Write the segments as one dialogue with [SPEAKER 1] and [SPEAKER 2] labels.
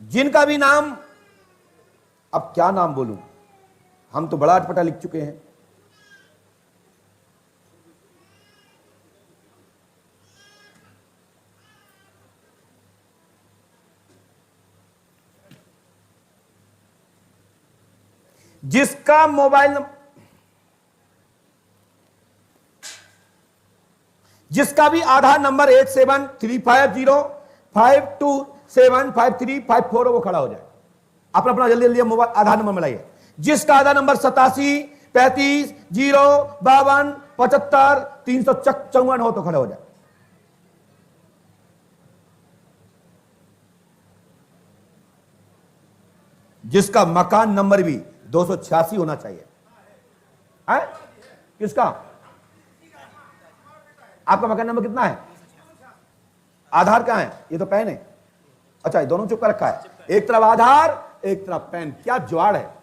[SPEAKER 1] जिनका भी नाम, अब क्या नाम बोलूं, हम तो बड़ा अटपटा लिख चुके हैं। जिसका मोबाइल नंबर, जिसका भी आधार नंबर 873505275354 वो खड़ा हो जाए। अपना अपना जल्दी जल्दी मोबाइल आधार नंबर मिलाइए। जिसका आधार नंबर 873505275354 हो तो खड़ा हो जाए। जिसका मकान नंबर भी 286 होना चाहिए है? किसका? आपका मकान नंबर कितना है? आधार कहां है? ये तो पैन है। अच्छा, दोनों चुप कर रखा है, एक तरफ आधार एक तरफ पैन। क्या जुआड़ है,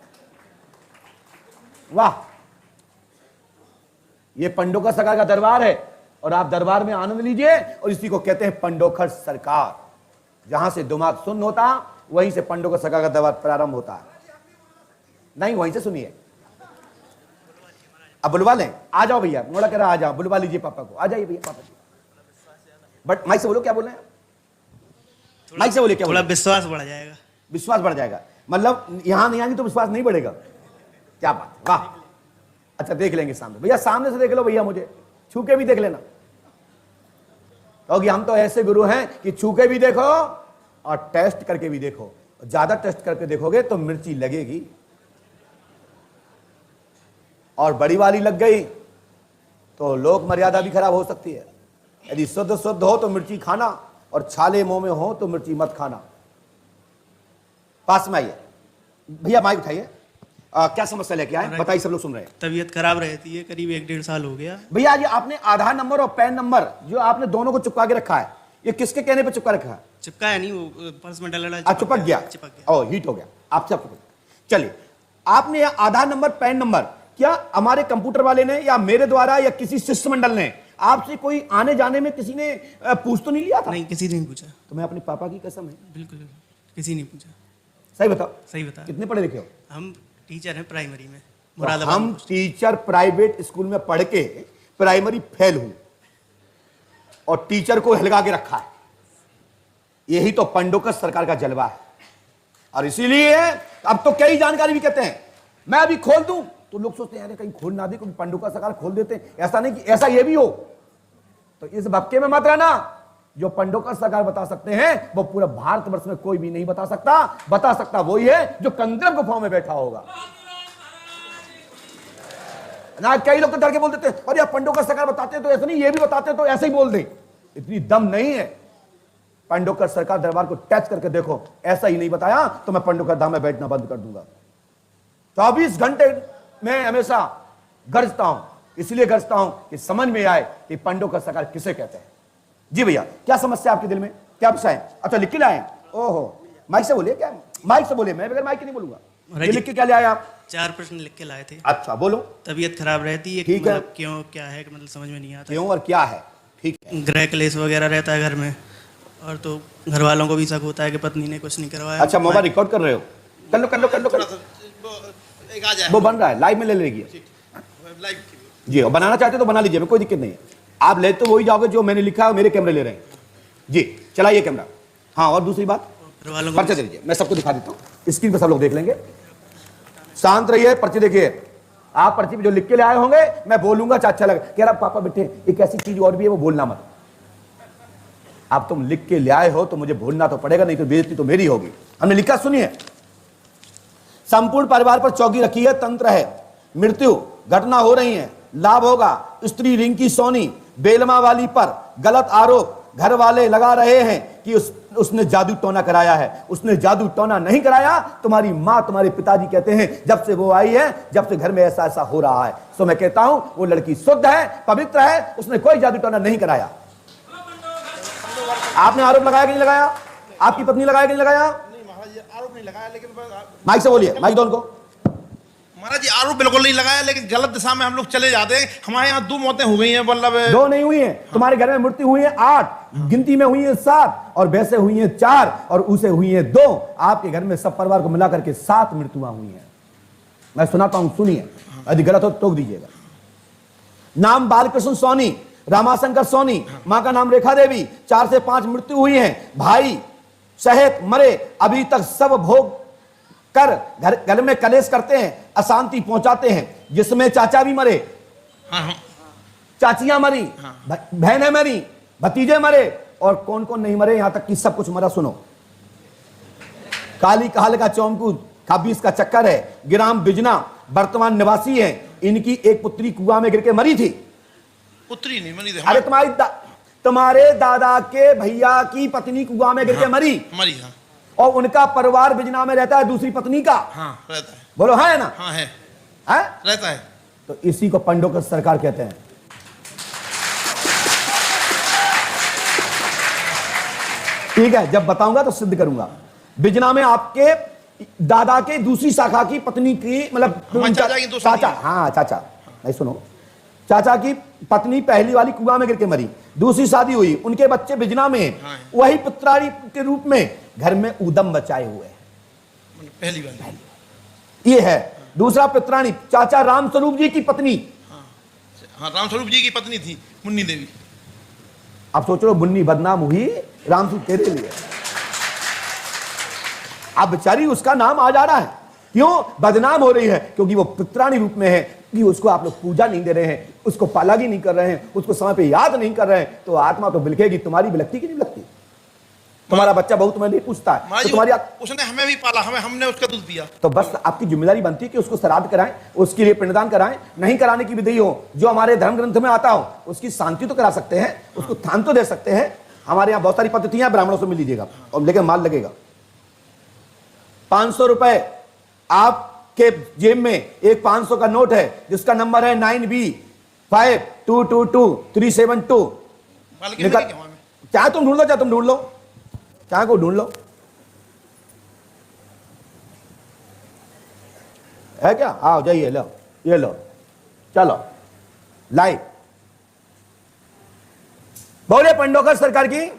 [SPEAKER 1] वाह। ये पंडोकर सरकार का दरबार है और आप दरबार में आनंद लीजिए। और इसी को कहते हैं पंडोकर सरकार। जहां से दिमाग सुन्न होता वहीं से पंडोकर सरकार का दरबार प्रारंभ होता है। नहीं, वहीं से सुनिए। अब बुलवा लें, आ जाओ भैया, मोड़ा कह रहा आ जाओ, बुलवा लीजिए पापा को। आ जाइए भैया, पापा जी। बट माइक से बोलो, क्या बोल रहे हैं? माइक से बोलिए, क्या
[SPEAKER 2] थोड़ा विश्वास बढ़ जाएगा।
[SPEAKER 1] विश्वास बढ़ जाएगा मतलब यहां नहीं आएंगे तो विश्वास नहीं बढ़ेगा। क्या बात, वाह। अच्छा, देख लेंगे सामने। भैया सामने से देख लो भैया, मुझे छू के भी देख लेना, क्योंकि हम तो ऐसे गुरु हैं कि छू के भी देखो और टेस्ट करके भी देखो। ज्यादा टेस्ट करके देखोगे तो मिर्ची लगेगी, और बड़ी वाली लग गई तो लोक मर्यादा भी खराब हो सकती है। यदि शुद्ध शुद्ध हो तो मिर्ची खाना, और छाले मुंह में हो तो मिर्ची मत खाना। पास में आइए भैया, माइक उठाइए। क्या समस्या लेके आए बताइए, सब लोग सुन रहे हैं।
[SPEAKER 2] तबीयत खराब रहती है, करीब 1-1.5 साल हो गया।
[SPEAKER 1] भैया ये आपने आधार नंबर और पैन नंबर जो आपने दोनों को चिपका के रखा है, ये किसके कहने पे चिपका रखा है?
[SPEAKER 2] चिपका है नहीं, वो पर्स में डाला,
[SPEAKER 1] चिपक गया। ओ, हीट हो गया आप सब। चलिए, आपने यह आधार नंबर पैन नंबर क्या हमारे कंप्यूटर वाले ने या मेरे द्वारा या किसी शिष्टमंडल ने आपसे कोई आने जाने में किसी ने पूछ तो नहीं लिया था?
[SPEAKER 2] नहीं, किसी ने नहीं पूछा।
[SPEAKER 1] तो मैं अपने पापा की कसम है,
[SPEAKER 2] बिल्कुल किसी ने पूछा।
[SPEAKER 1] सही बताओ।
[SPEAKER 2] सही बता।
[SPEAKER 1] कितने पढ़े लिखे हो?
[SPEAKER 2] हम टीचर हैं प्राइमरी में,
[SPEAKER 1] मुरादाबाद। हम टीचर प्राइवेट स्कूल में पढ़ के प्राइमरी फेल हूं और टीचर को हिलगा के रखा है। यही तो पंडोकर सरकार का जलवा है। और इसीलिए अब तो कई जानकारी भी कहते हैं मैं अभी खोल दूं तो लोग सोचते हैं कहीं खोल ना दे, क्योंकि पंडोकर सरकार खोल देते हैं। ऐसा नहीं कि ऐसा ये भी हो, तो इस भक्के में मत रहना। जो पंडोकर सरकार बता सकते हैं वो पूरा भारतवर्ष में कोई भी नहीं बता सकता। बता सकता वही है जो कंदरव गुफाओं में बैठा होगा ना। कई लोग तो डर के बोल देते हैं अरे यार पंडोकर सरकार बताते हैं तो ऐसा नहीं, ये भी बताते हैं तो ऐसे ही बोल दे। इतनी दम नहीं है। पंडोकर सरकार दरबार को टच करके देखो, ऐसा ही नहीं बताया तो मैं पंडोकर धाम में बैठना बंद कर दूंगा। 24 घंटे मैं हमेशा गरजता हूं, इसलिए गरजता हूं कि समझ में आए कि पंडोकर सरकार किसे कहते हैं। जी भैया, क्या समस्या आपके दिल में, क्या विषय है? अच्छा, लिख के लाए? ओहो, माइक से बोलिए। क्या माइक से बोलिए, मैं बगैर माइक नहीं बोलूंगा। ये लिख के क्या ले आए आप?
[SPEAKER 2] 4 प्रश्न लिख के लाए थे।
[SPEAKER 1] अच्छा, बोलो।
[SPEAKER 2] तबीयत खराब रहती है,
[SPEAKER 1] ठीक है।
[SPEAKER 2] मतलब क्यों, क्या है, मतलब समझ में नहीं आता।
[SPEAKER 1] क्यों और क्या है? ठीक है।
[SPEAKER 2] गृह क्लेश वगैरह रहता है घर में, और तो घर वालों को भी शक होता है कि पत्नी ने कुछ नहीं करवाया।
[SPEAKER 1] अच्छा, मोबाइल रिकॉर्ड कर रहे हो? कर लो कर लो कर लो कर लो। वो बन रहा है, लाइव में ले लेगी जी। और बनाना चाहते तो बना लीजिए, कोई दिक्कत नहीं है। आप ले तो वही जाओगे जो मैंने लिखा है, मेरे कैमरे ले रहे हैं जी। चलाइए कैमरा। हाँ, और दूसरी बात, पर्चे दे दीजिए, मैं सबको दिखा देता हूँ, स्क्रीन पर सब लोग देख लेंगे। शांत रहिए, पर्चे देखिए। आप पर्ची पे जो लिख के ले आए होंगे मैं बोलूंगा, अच्छा लगे कह रहा पापा बेटे एक ऐसी चीज और भी है वो बोलना मत। आप तुम लिख के ले आए हो तो मुझे बोलना तो पड़ेगा, नहीं तो बेइज्जती तो मेरी होगी। हमने लिखा, सुनिए। संपूर्ण परिवार पर चौकी रखी है, तंत्र है, मृत्यु घटना हो रही है, लाभ होगा। स्त्री रिंकी सोनी बेलमा वाली पर गलत आरोप घर वाले लगा रहे हैं कि उसने जादू टोना कराया है। उसने जादू टोना नहीं कराया। तुम्हारी माँ तुम्हारे पिताजी कहते हैं जब से वो आई है, जब से घर में ऐसा ऐसा हो रहा है। सो मैं कहता हूं वो लड़की शुद्ध है, पवित्र है, उसने कोई जादू टोना नहीं कराया। आपने आरोप लगाया कि नहीं लगाया? आपकी पत्नी लगाया कि नहीं लगाया?
[SPEAKER 3] आरोप नहीं लगाया, लेकिन
[SPEAKER 1] माइक से बोलिए, माइक दो उनको।
[SPEAKER 3] महाराज जी आरोप बिल्कुल नहीं लगाया, लेकिन गलत दिशा में हम लोग चले जाते हैं। हमारे यहाँ 2 मौतें हो गई हैं, मतलब
[SPEAKER 1] 2 नहीं हुई है, तुम्हारे घर में मृत्यु हुई है 8, गिनती में हुई है 7, और वैसे हुई है 4, और उसे हुई है 2। आपके घर में सब परिवार को मिलाकर के 7 मृत्युआं हुई हैं। मैं सुनाता हूं, सुनिए, यदि गलत हो तो टोक दीजिएगा। नाम बालकृष्ण सोनी, रामाशंकर सोनी, मां का नाम रेखा देवी। 4 से 5 मृत्यु हुई है। भाई सहित मरे, अभी तक सब भोग कर घर में कलेश करते हैं, अशांति पहुंचाते हैं, जिसमें चाचा भी मरे, चाचियां मरी, बहनें मरी, भतीजे मरे, और कौन कौन नहीं मरे, यहां तक कि सब कुछ मरा। सुनो, काली काल का चौमकू 26 का चक्कर है, ग्राम बिजना, वर्तमान निवासी है। इनकी एक पुत्री कुआं में गिर के मरी थी।
[SPEAKER 3] पुत्री नहीं मरी थी,
[SPEAKER 1] अरे तुम्हारे दादा के भैया की पत्नी कुआं में गिर के मरी।
[SPEAKER 3] हाँ।
[SPEAKER 1] और उनका परिवार बिजना में रहता है, दूसरी पत्नी का।
[SPEAKER 3] हाँ, रहता है।
[SPEAKER 1] बोलो है ना?
[SPEAKER 3] हाँ है,
[SPEAKER 1] रहता है। तो इसी को पंडोकर सरकार कहते हैं। ठीक है, जब बताऊंगा तो सिद्ध करूंगा। बिजना में आपके दादा के दूसरी शाखा की पत्नी की, मतलब चाचा, हाँ चाचा, नहीं सुनो, चाचा की पत्नी पहली वाली कुआं में गिर के मरी, दूसरी शादी हुई, उनके बच्चे बिजना में हैं। वही पुत्राणी के रूप में घर में उदम बचाए हुए हैं।
[SPEAKER 3] पहली वाली
[SPEAKER 1] ये है। दूसरा पुत्राणी चाचा रामस्वरूप जी की पत्नी।
[SPEAKER 3] हाँ, रामस्वरूप जी की पत्नी थी मुन्नी देवी।
[SPEAKER 1] अब सोच लो, मुन्नी बदनाम हुई रामस्वरूप तेरे लिए। अब बेचारी उसका नाम आ जा रहा है, क्यों बदनाम हो रही है? क्योंकि वो पुत्राणी रूप में है, कि उसको आप लोग पूजा नहीं दे रहे हैं, उसको पालागी नहीं कर रहे हैं, उसको समय पे याद नहीं कर रहे हैं, तो आत्मा तो बिलखेगी। तुम्हारी बिलखती कि नहीं बिलखती? तुम्हारा बच्चा बहुत तुम्हें नहीं पूछता है, तो तुम्हारी
[SPEAKER 3] उसने हमें भी पाला, हमने उसका दूध पिया।
[SPEAKER 1] तो बस आपकी जिम्मेदारी बनती है कि उसको श्राद्ध कराएं, उसके लिए पिंडदान कराएं। नहीं कराने की विधि हो, जो हमारे धर्म ग्रंथ में आता हो, उसकी शांति तो करा सकते हैं, उसको थान तो दे सकते हैं। हमारे यहाँ बहुत सारी पद्धतियां, ब्राह्मणों से मिल लीजिएगा, और लेकिन माल लगेगा। 500 रुपए आपके जेब में एक 500 का नोट है, जिसका नंबर है 9B52222372। चाहे तुम ढूंढ लो, चाहे तुम ढूंढ लो, चाहे को ढूंढ लो। है क्या? आओ जाइए, लो ये लो, चलो लाइव। बोले पंडोकर सरकार की।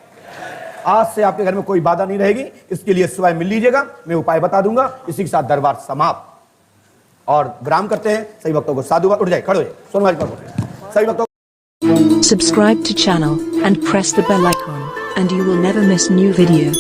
[SPEAKER 1] आज से आपके घर में कोई बाधा नहीं रहेगी। इसके लिए स्वयं मिल लीजिएगा, मैं उपाय बता दूंगा। इसी के साथ दरबार समाप्त। और विराम करते हैं। सभी भक्तों को साधुवाद। उठ जाए, खड़े हो जाए, सोनवारी पर सभी भक्तों।
[SPEAKER 4] Subscribe to channel and press the bell icon and you will never miss new video.